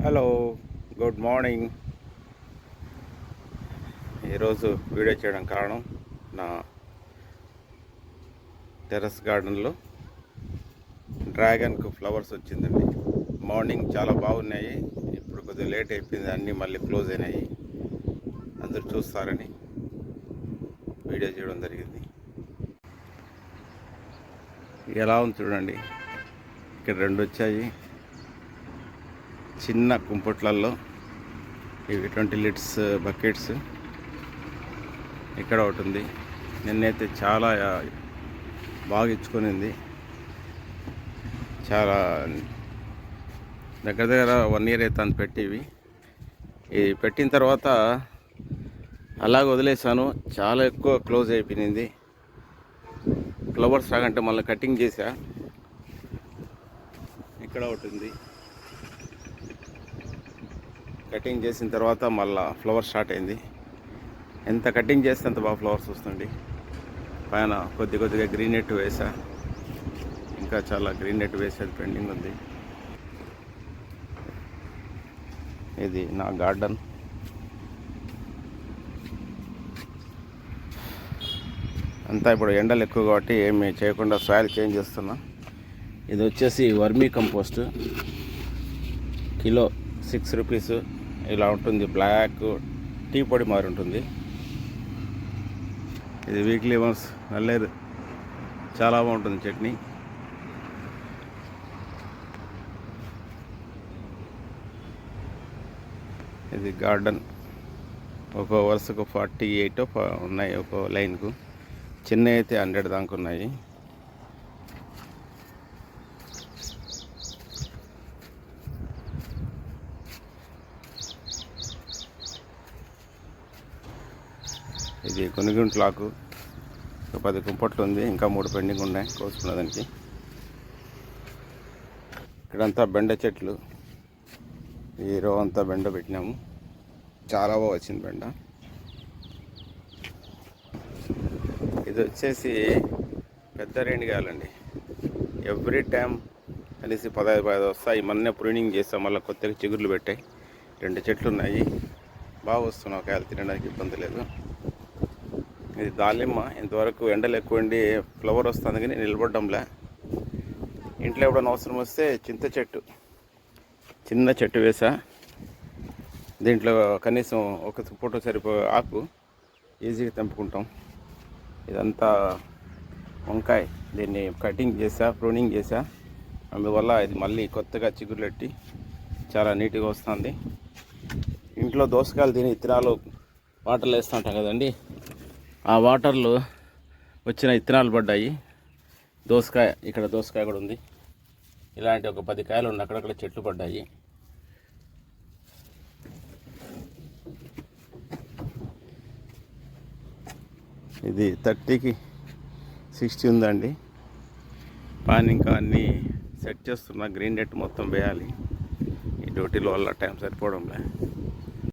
Hello, good morning. ఈరోజు video చేయడం కారణం నా టెర్రస్ గార్డెన్లో డ్రాగన్కు ఫ్లవర్స్ వచ్చిందండి. మార్నింగ్ చాలా బాగున్నాయి. ఇప్పుడు కొద్దిగా లేట్ అయిపోయింది, అన్నీ మళ్ళీ క్లోజ్ అయినాయి. అందరూ చూస్తారని వీడియో చేయడం జరిగింది. ఎలా ఉంది చూడండి. ఇక్కడ 2 వచ్చాయి చిన్న కుంపట్లలో. ఇవి 20 లీటర్స్ బకెట్స్. ఇక్కడ ఒకటి ఉంది. నిన్నైతే చాలా బాగా ఇచ్చుకునింది. చాలా దగ్గర 1 ఇయర్ అవుతుంది పెట్టివి. ఇది పెట్టిన తర్వాత అలాగ వదిలేసాను. చాలా ఎక్కువ క్లోజ్ అయిపోయింది. ఫ్లవర్స్ రాగంటే మళ్ళీ కటింగ్ చేసా. ఇక్కడ ఒకటి ఉంది. కటింగ్ చేసిన తర్వాత మళ్ళీ ఫ్లవర్ స్టార్ట్ అయింది. ఎంత కటింగ్ చేస్తే అంత బాగా ఫ్లవర్స్ వస్తుంది. పైన కొద్దిగా గ్రీన్ నెట్ వేసా. ఇంకా చాలా గ్రీన్ నెట్ వేసేది పెండింగ్ ఉంది. ఇది నా గార్డెన్. అంతా ఇప్పుడు ఎండలు ఎక్కువ కాబట్టి ఏమి చేయకుండా సాయిల్ చేంజ్ చేస్తున్నా. ఇది వచ్చేసి వర్మీ కంపోస్ట్. కిలో 6 రూపీస్ ఇలా ఉంటుంది. బ్లాక్ టీ పొడి మారి ఉంటుంది. ఇది వీక్లీ వన్స్ నల్లేరు. చాలా బాగుంటుంది చట్నీ. ఇది గార్డెన్. ఒక వరుసకు 48 ఉన్నాయి ఒక లైన్కు. చిన్న అయితే 100 దాకా ఉన్నాయి. ఇది కొనిగుంట్లాకు. ఒక 10 కుంపట్లు ఉంది. ఇంకా 3 పెండింగ్ ఉన్నాయి కోసుకున్న దానికి. ఇక్కడంతా బెండ చెట్లు. ఈ రో అంతా బెండ పెట్టినాము. చాలా బాగా వచ్చింది బెండ. ఇది వచ్చేసి పెద్ద రేణిగాయలండి. ఎవ్రీ టైం కలిసి 15 వస్తాయి. మొన్నే ప్రూనింగ్ చేస్తాం. మళ్ళీ కొత్తగా చిగుర్లు పెట్టాయి. 2 చెట్లు ఉన్నాయి. బాగా వస్తున్నాయి కాయలు. తినడానికి ఇబ్బంది లేదు. ఇది దాలిమ్మ. ఇంతవరకు ఎండలు ఎక్కువ ఉండి ఫ్లవర్ వస్తుంది కానీ నిలబడ్డంలే. ఇంట్లో ఎప్పుడైనా అవసరం వస్తే చింత చెట్టు, చిన్న చెట్టు వేసా. దీంట్లో కనీసం ఒక ఫోటో సరిపో ఆకు ఈజీగా తెంపుకుంటాం. ఇదంతా వంకాయ. దీన్ని కటింగ్ చేసా, ప్రూనింగ్ చేసా. అందువల్ల ఇది మళ్ళీ కొత్తగా చిగురులెట్టి చాలా నీట్గా వస్తుంది. ఇంట్లో దోసకాయలు తిని ఇత్తనాలు వాటర్లో వేస్తూ ఉంటాం కదండి. ఆ వాటర్లో వచ్చిన ఇత్తనాలు పడ్డాయి. దోసకాయ, ఇక్కడ దోసకాయ కూడా ఉంది. ఇలాంటి ఒక 10 కాయలు ఉన్నాయి. అక్కడక్కడ చెట్లు పడ్డాయి. ఇది 30కి 60 ఉందండి. పైన ఇంకా అన్నీ సెట్ చేస్తున్నా. గ్రీన్ నెట్ మొత్తం వేయాలి. ఈ డ్యూటీలో వల్ల టైం సరిపోవడంలే.